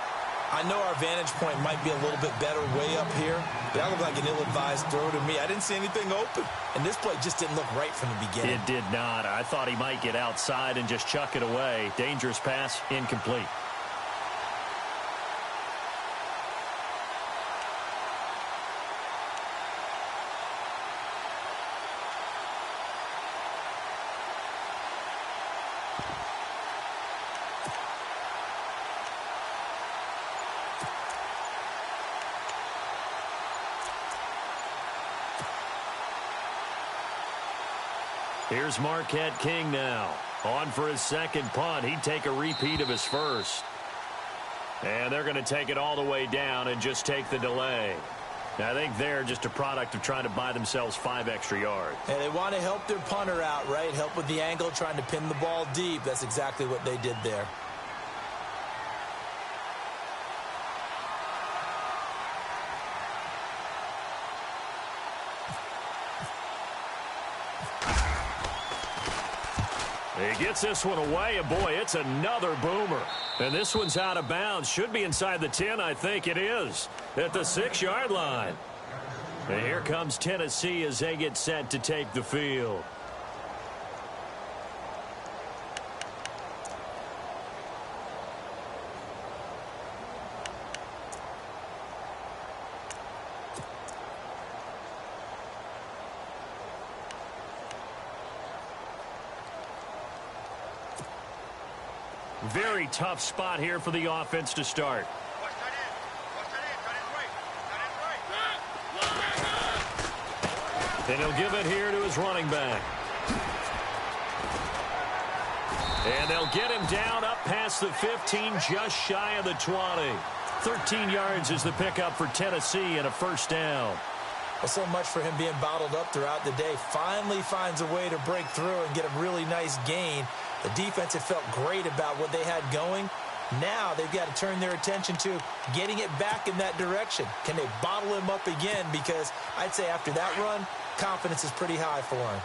Speaker 2: I know our vantage point might be a little bit better way up here, but that looked like an ill-advised throw to me. I didn't see anything open, and this play just didn't look right from the beginning.
Speaker 1: It did not. I thought he might get outside and just chuck it away. Dangerous pass, incomplete. Here's Marquette King now. On for his second punt. He'd take a repeat of his first. And they're going to take it all the way down and just take the delay. I think they're just a product of trying to buy themselves 5 extra yards.
Speaker 2: And they want to help their punter out, right? Help with the angle, trying to pin the ball deep. That's exactly what they did there.
Speaker 1: He gets this one away, and boy, it's another boomer. And this one's out of bounds. Should be inside the 10, I think it is, at the 6-yard line. And here comes Tennessee as they get set to take the field. Very tough spot here for the offense to start. And he'll give it here to his running back. And they'll get him down up past the 15, just shy of the 20. 13 yards is the pickup for Tennessee and a first down.
Speaker 2: Well, so much for him being bottled up throughout the day. Finally finds a way to break through and get a really nice gain. The defense had felt great about what they had going. Now they've got to turn their attention to getting it back in that direction. Can they bottle him up again? Because I'd say after that run, confidence is pretty high for him.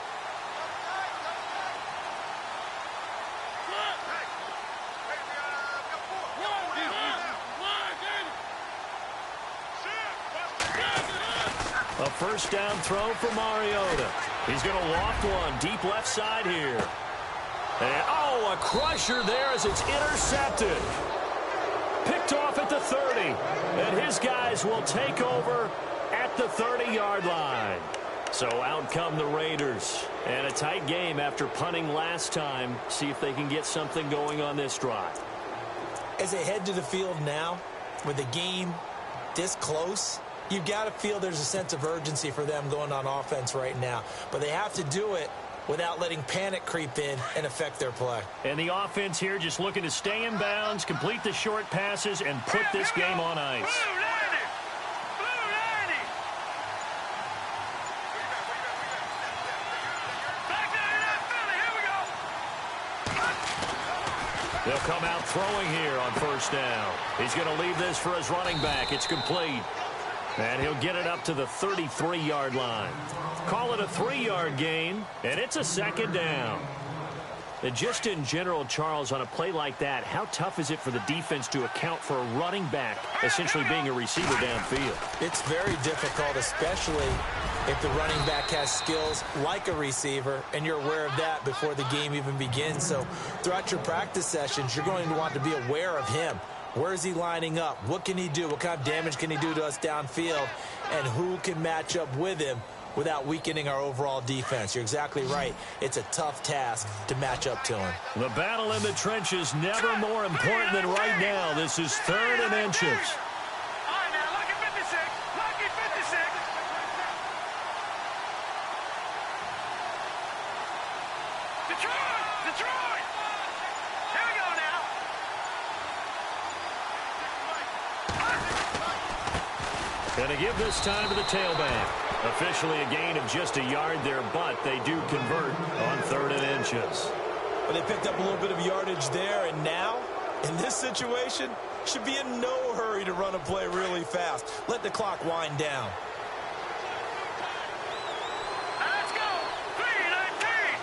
Speaker 1: A first down throw for Mariota. He's going to loft one deep left side here. And, oh, a crusher there as it's intercepted. Picked off at the 30. And his guys will take over at the 30-yard line. So out come the Raiders. And a tight game after punting last time. See if they can get something going on this drive.
Speaker 2: As they head to the field now, with the game this close, you've got to feel there's a sense of urgency for them going on offense right now. But they have to do it without letting panic creep in and affect their play.
Speaker 1: And the offense here just looking to stay in bounds, complete the short passes, and put this game on ice. They'll come out throwing here on first down. He's going to leave this for his running back. It's complete. And he'll get it up to the 33-yard line. Call it a 3-yard gain, and it's a second down. And just in general, Charles, on a play like that, how tough is it for the defense to account for a running back essentially being a receiver downfield?
Speaker 2: It's very difficult, especially if the running back has skills like a receiver, and you're aware of that before the game even begins. So throughout your practice sessions, you're going to want to be aware of him. Where is he lining up? What can he do? What kind of damage can he do to us downfield? And who can match up with him without weakening our overall defense? You're exactly right. It's a tough task to match up to him.
Speaker 1: The battle in the trenches never more important than right now. This is 3rd and inches.
Speaker 4: All right, now, lucky 56. Lucky 56. Detroit! Detroit! Here we go now.
Speaker 1: Going to give this time to the tailback. Officially a gain of just a yard there, but they do convert on 3rd and inches.
Speaker 2: But they picked up a little bit of yardage there, and now, in this situation, should be in no hurry to run a play really fast. Let the clock wind down.
Speaker 4: Now let's go. 3:19.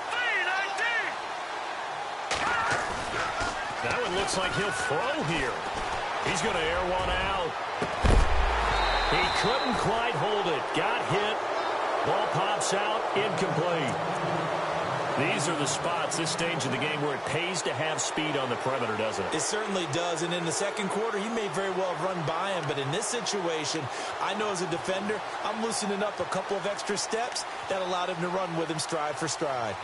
Speaker 4: 3:19.
Speaker 1: That one looks like he'll throw here. He's going to air one out. He couldn't quite hold it. Got hit. Ball pops out. Incomplete. These are the spots, this stage of the game, where it pays to have speed on the perimeter, doesn't it?
Speaker 2: It certainly does. And in the second quarter, he may very well have run by him. But in this situation, I know as a defender, I'm loosening up a couple of extra steps that allowed him to run with him stride for stride.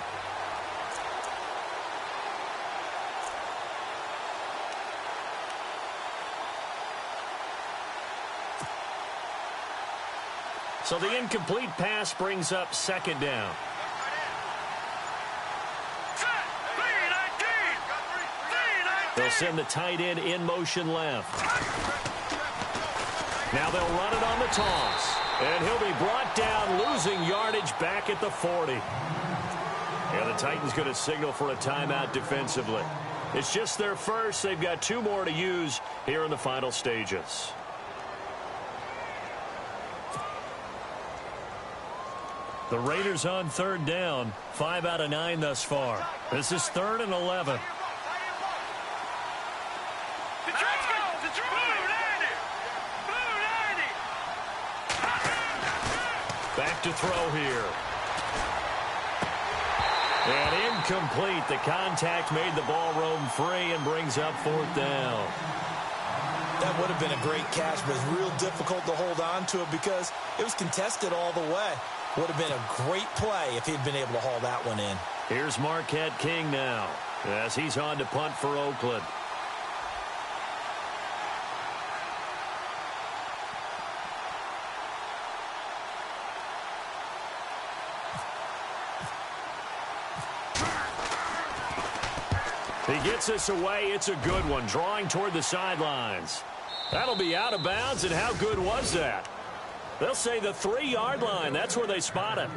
Speaker 1: So the incomplete pass brings up 2nd down. They'll send the tight end in motion left. Now they'll run it on the toss. And he'll be brought down, losing yardage back at the 40. And the Titans going to signal for a timeout defensively. It's just their first. They've got 2 more to use here in the final stages. The Raiders on 3rd down. 5 out of 9 thus far. This is 3rd and 11. Back to throw here. And incomplete. The contact made the ball roam free and brings up 4th down.
Speaker 2: That would have been a great catch, but it's real difficult to hold on to it because it was contested all the way. Would have been a great play if he'd been able to haul that one in.
Speaker 1: Here's Marquette King now as he's on to punt for Oakland. He gets this away. It's a good one, drawing toward the sidelines. That'll be out of bounds, and how good was that? They'll say the 3-yard line. That's where they spot it.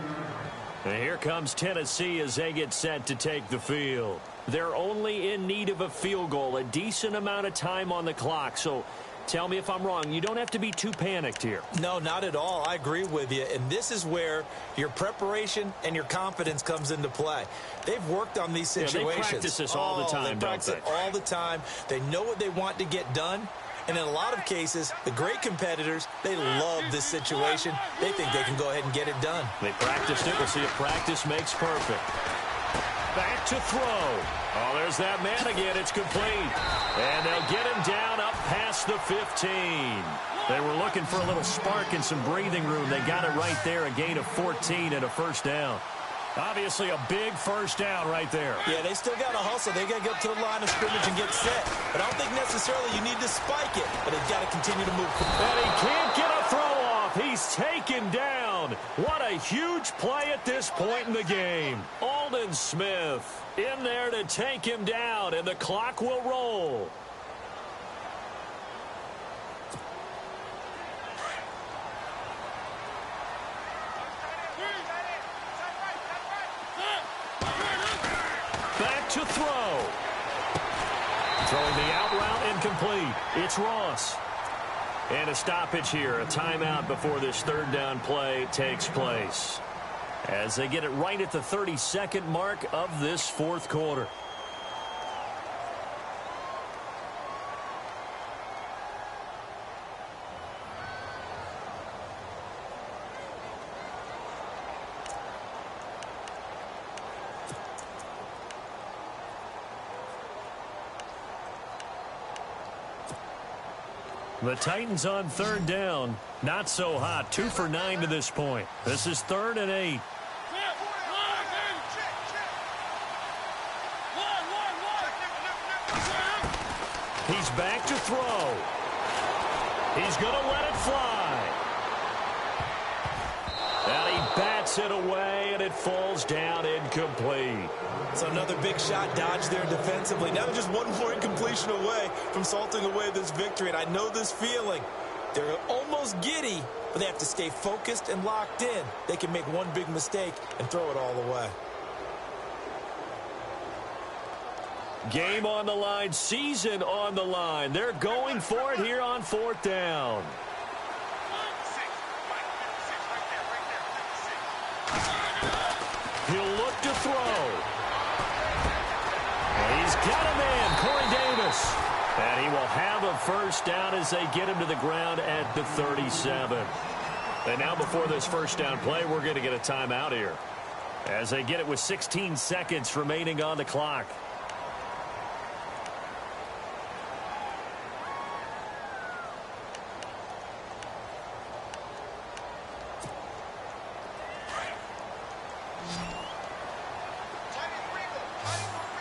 Speaker 1: And here comes Tennessee as they get set to take the field. They're only in need of a field goal, a decent amount of time on the clock. So tell me if I'm wrong. You don't have to be too panicked here.
Speaker 2: No, not at all. I agree with you. And this is where your preparation and your confidence comes into play. They've worked on these situations.
Speaker 1: Yeah, they practice this all the time,
Speaker 2: they practice it all the time. They know what they want to get done. And in a lot of cases, the great competitors, they love this situation. They think they can go ahead and get it done.
Speaker 1: They practiced it. We'll see if practice makes perfect. Back to throw. Oh, there's that man again. It's complete. And they'll get him down up past the 15. They were looking for a little spark and some breathing room. They got it right there, a gain of 14 and a 1st down. Obviously a big 1st down right there.
Speaker 2: Yeah, they still got to hustle. They got to get up to the line of scrimmage and get set. But I don't think necessarily you need to spike it, but they've got to continue to move.
Speaker 1: And he can't get a throw off. He's taken down. What a huge play at this point in the game. Aldon Smith in there to take him down, and the clock will roll. Back to throw. Throwing the out route incomplete. It's Ross. And a stoppage here, a timeout before this third down play takes place, as they get it right at the 32nd mark of this fourth quarter. The Titans on third down. Not so hot. 2 for 9 to this point. This is 3rd and 8. He's back to throw. He's going to let it fly. And he bats it away, and it falls down incomplete.
Speaker 2: So another big shot dodged there defensively. Now they're just one more incompletion away from salting away this victory. And I know this feeling. They're almost giddy, but they have to stay focused and locked in. They can make one big mistake and throw it all away.
Speaker 1: Game on the line, season on the line. They're going for it here on 4th down. He'll look to throw. He's got a man, Corey Davis. And he will have a first down as they get him to the ground at the 37. And now before this first down play, we're going to get a timeout here, as they get it with 16 seconds remaining on the clock.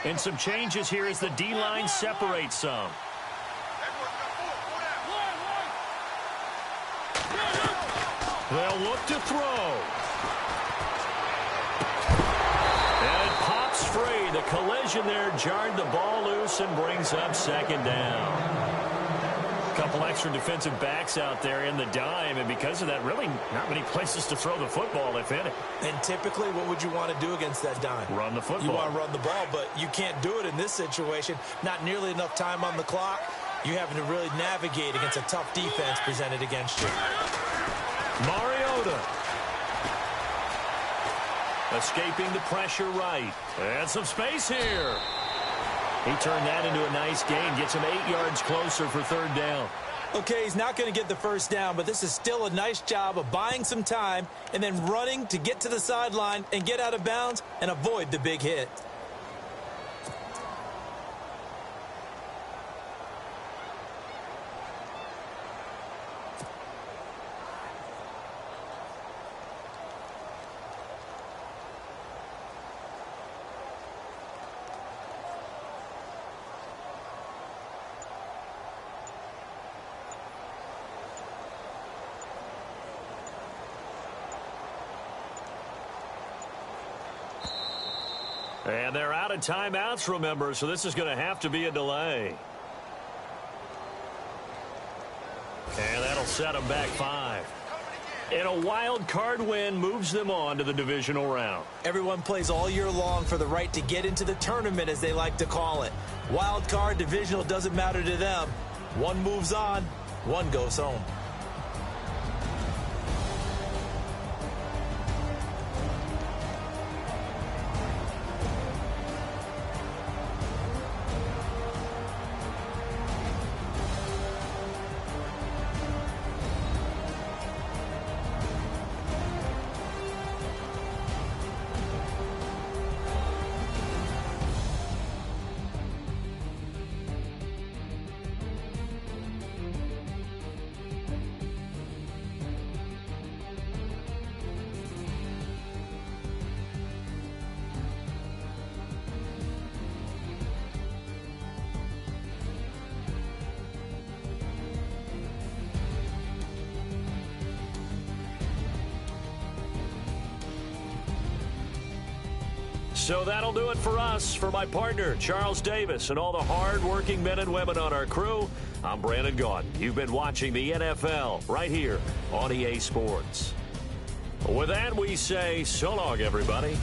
Speaker 1: And some changes here as the D-line separates some. They'll look to throw. And it pops free. The collision there jarred the ball loose and brings up 2nd down. A couple extra defensive backs out there in the dime, and because of that, really not many places to throw the football, if any.
Speaker 2: And typically, what would you want to do against that dime?
Speaker 1: Run the football.
Speaker 2: You want to run the ball, but you can't do it in this situation. Not nearly enough time on the clock. You're having to really navigate against a tough defense presented against you.
Speaker 1: Mariota. Escaping the pressure right. And some space here. He turned that into a nice gain. Gets him 8 yards closer for 3rd down.
Speaker 2: Okay, he's not going to get the first down, but this is still a nice job of buying some time and then running to get to the sideline and get out of bounds and avoid the big hit.
Speaker 1: And they're out of timeouts, remember, so this is going to have to be a delay. And that'll set them back 5. And a wild card win moves them on to the divisional round.
Speaker 2: Everyone plays all year long for the right to get into the tournament, as they like to call it. Wild card, divisional, doesn't matter to them. One moves on, one goes home.
Speaker 1: So that'll do it for us. For my partner, Charles Davis, and all the hard-working men and women on our crew, I'm Brandon Gaudin. You've been watching the NFL right here on EA Sports. With that, we say so long, everybody.